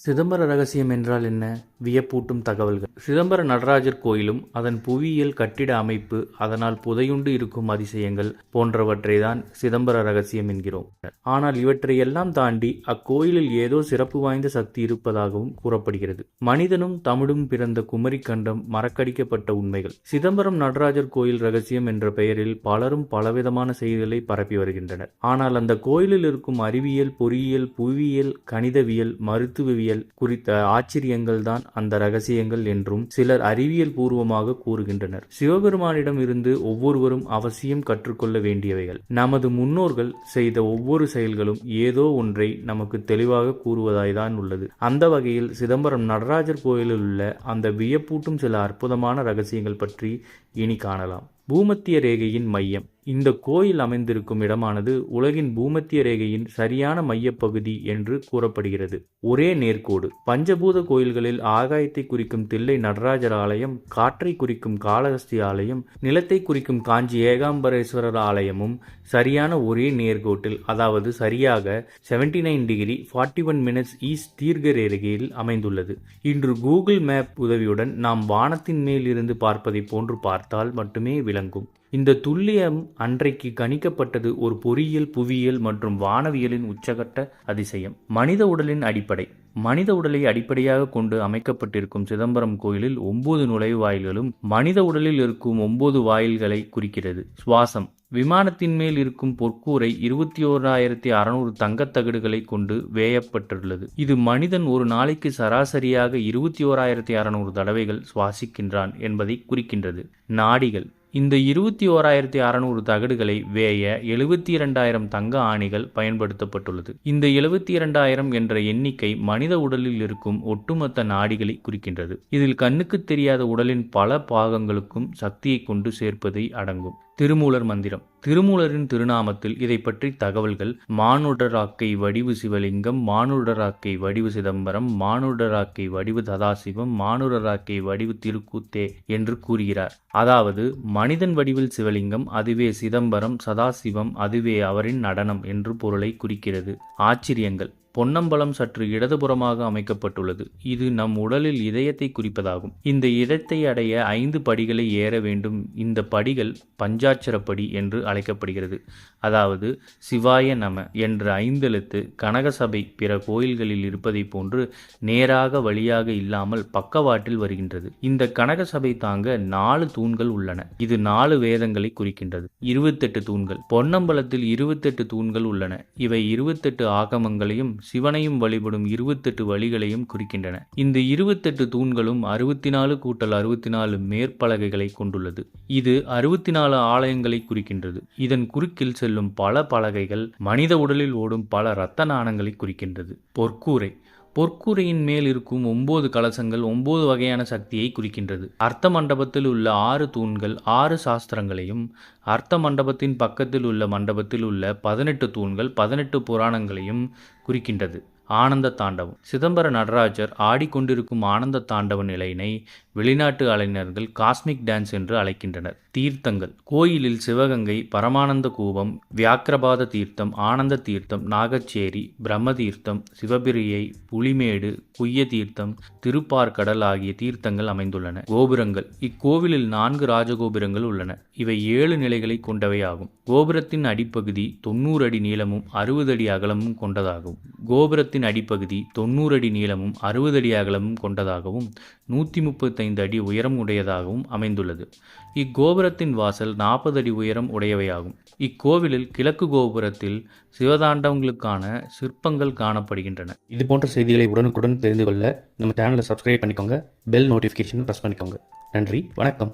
சிதம்பர ரகசியம் என்றால் என்ன? வியப்பூட்டும் தகவல்கள். சிதம்பர நடராஜர் கோயிலும் அதன் புவியியல் கட்டிட அமைப்பு, அதனால் புதையுண்டு இருக்கும் அதிசயங்கள் போன்றவற்றை தான் சிதம்பர ரகசியம் என்கிறோம். ஆனால் இவற்றையெல்லாம் தாண்டி அக்கோயிலில் ஏதோ சிறப்பு வாய்ந்த சக்தி இருப்பதாகவும் கூறப்படுகிறது. மனிதனும் தமிழும் பிறந்த குமரிக்கண்டம் மறக்கடிக்கப்பட்ட உண்மைகள். சிதம்பரம் நடராஜர் கோயில் ரகசியம் என்ற பெயரில் பலரும் பலவிதமான செய்திகளை பரப்பி வருகின்றனர். ஆனால் அந்த கோயிலில் இருக்கும் அறிவியல், பொறியியல், புவியியல், கணிதவியல், மருத்துவவியல் குறித்த ஆச்சரியங்கள் தான் அந்த ரகசியங்கள் என்றும் சிலர் அறிவியல் பூர்வமாக கூறுகின்றனர். சிவபெருமானிடம் இருந்து ஒவ்வொருவரும் அவசியம் கற்றுக்கொள்ள வேண்டியவைகள். நமது முன்னோர்கள் செய்த ஒவ்வொரு செயல்களும் ஏதோ ஒன்றை நமக்கு தெளிவாக கூறுவதாய்தான் உள்ளது. அந்த வகையில் சிதம்பரம் நடராஜர் கோயிலில் உள்ள அந்த வியப்பூட்டும் சில அற்புதமான ரகசியங்கள் பற்றி இனி காணலாம். பூமத்திய ரேகையின் மையம். இந்த கோயில் அமைந்திருக்கும் இடமானது உலகின் பூமத்திய ரேகையின் சரியான மையப்பகுதி என்று கூறப்படுகிறது. ஒரே நேர்கோடு. பஞ்சபூத கோயில்களில் ஆகாயத்தை குறிக்கும் தில்லை நடராஜர் ஆலயம், காற்றை குறிக்கும் காளஹஸ்தி ஆலயம், நிலத்தை குறிக்கும் காஞ்சி ஏகாம்பரேஸ்வரர் ஆலயமும் சரியான ஒரே நேர்கோட்டில், அதாவது சரியாக 79 டிகிரி 41 மினிட்ஸ் ஈஸ்ட் தீர்க்க ரேகையில் அமைந்துள்ளது. இன்று கூகுள் மேப் உதவியுடன் நாம் வானத்தின் மேல் இருந்து பார்ப்பதை போன்று பார்த்தால் மட்டுமே விளங்கும். இந்த துல்லியம் அன்றைக்கு கணிக்கப்பட்டது ஒரு பொறியியல், புவியியல் மற்றும் வானவியலின் உச்சகட்ட அதிசயம். மனித உடலின் அடிப்படை. மனித உடலை அடிப்படையாக கொண்டு அமைக்கப்பட்டிருக்கும் சிதம்பரம் கோயிலில் 9 நுழைவு வாயில்களும் மனித உடலில் இருக்கும் 9 வாயில்களை குறிக்கிறது. சுவாசம். விமானத்தின் மேல் இருக்கும் பொற்கூரை 21,600 தங்கத்தகடுகளை கொண்டு வேயப்பட்டுள்ளது. இது மனிதன் ஒரு நாளைக்கு சராசரியாக 21,600 தடவைகள் சுவாசிக்கின்றான் என்பதை குறிக்கின்றது. நாடிகள். இந்த 21,600 தகடுகளை வேய 72,000 தங்க ஆணிகள் பயன்படுத்தப்பட்டுள்ளது. இந்த 72,000 என்ற எண்ணிக்கை மனித உடலில் இருக்கும் ஒட்டுமொத்த நாடிகளை குறிக்கின்றது. இதில் கண்ணுக்கு தெரியாத உடலின் பல பாகங்களுக்கும் சக்தியை கொண்டு சேர்ப்பதை அடங்கும். திருமூலர் மந்திரம். திருமூலரின் திருநாமத்தில் இதை பற்றி தகவல்கள். மானுடராக்கை வடிவு சிவலிங்கம், மானுடராக்கை வடிவு சிதம்பரம், மானுடராக்கை வடிவு சதாசிவம், மானுடராக்கை வடிவு திருக்கூத்தே என்று கூறுகிறார். அதாவது மனிதன் வடிவில் சிவலிங்கம், அதுவே சிதம்பரம், சதாசிவம் அதுவே அவரின் நடனம் என்று பொருளை குறிக்கிறது. ஆச்சரியங்கள். பொன்னம்பலம் சற்று இடதுபுறமாக அமைக்கப்பட்டுள்ளது. இது நம் உடலில் இதயத்தை குறிப்பதாகும். இந்த இதயத்தை அடைய 5 படிகளை ஏற வேண்டும். இந்த படிகள் பஞ்சாட்சரப்படி என்று அழைக்கப்படுகிறது. அதாவது சிவாய நம என்ற 5 எழுத்து கனகசபை பிற கோயில்களில் இருப்பதை போன்று நேராக வழியாக இல்லாமல் பக்கவாட்டில் வருகின்றது. இந்த கனகசபை தாங்க 4 தூண்கள் உள்ளன. இது 4 வேதங்களை குறிக்கின்றது. 28 தூண்கள். பொன்னம்பலத்தில் 28 தூண்கள் உள்ளன. இவை 28 ஆகமங்களையும் சிவனையும் வழிபடும் 28 வழிகளையும் குறிக்கின்றன. இந்த 28 தூண்களும் 64+64 மேற்பலகைகளை கொண்டுள்ளது. இது 64 ஆலயங்களை குறிக்கின்றது. இதன் குறுக்கில் செல்லும் பல பலகைகள் மனித உடலில் ஓடும் பல இரத்த நாணங்களை குறிக்கின்றது. பொற்கூரை. பொற்கூரையின் மேல் இருக்கும் 9 கலசங்கள் 9 வகையான சக்தியை குறிக்கின்றது. அர்த்த மண்டபத்தில் உள்ள 6 தூண்கள் 6 சாஸ்திரங்களையும், அர்த்த மண்டபத்தின் பக்கத்தில் உள்ள மண்டபத்தில் உள்ள 18 தூண்கள் 18 புராணங்களையும் குறிக்கின்றது. ஆனந்த தாண்டவம். சிதம்பர நடராஜர் ஆடிக்கொண்டிருக்கும் ஆனந்த தாண்டவ நிலையினை வெளிநாட்டு அலைஞர்கள் காஸ்மிக் டான்ஸ் என்று அழைக்கின்றனர். தீர்த்தங்கள். கோயிலில் சிவகங்கை, பரமானந்த கூபம், வியாக்கிரபாத தீர்த்தம், ஆனந்த தீர்த்தம், நாகச்சேரி, பிரம்ம தீர்த்தம், சிவபிரியை, புலிமேடு, குய்ய தீர்த்தம், திருப்பார்கடல் ஆகிய தீர்த்தங்கள் அமைந்துள்ளன. கோபுரங்கள். இக்கோவிலில் 4 ராஜகோபுரங்கள் உள்ளன. இவை 7 நிலைகளை கொண்டவையாகும். கோபுரத்தின் அடிப்பகுதி 90 அடி நீளமும் 60 அடி அகலமும் கொண்டதாகும். கோபுரத்தின் அடிப்பகுதி 90 அடி நீளமும் 60 அடி அகலமும் கொண்டதாகவும் 135 அடி உயரம் உடையதாகவும் அமைந்துள்ளது. இக்கோபுரத்தின் வாசல் 40 அடி உயரம் உடையவையாகும். இக்கோவிலில் கிழக்கு கோபுரத்தில் சிவதாண்டவங்களுக்கான சிற்பங்கள் காணப்படுகின்றன. இது போன்ற செய்திகளை உடனுக்குடன் தெரிந்து கொள்ள நம்ம சேனலை சப்ஸ்கிரைப் பண்ணிக்கோங்க. பெல் நோட்டிஃபிகேஷன் ப்ரெஸ் பண்ணிக்கோங்க. நன்றி, வணக்கம்.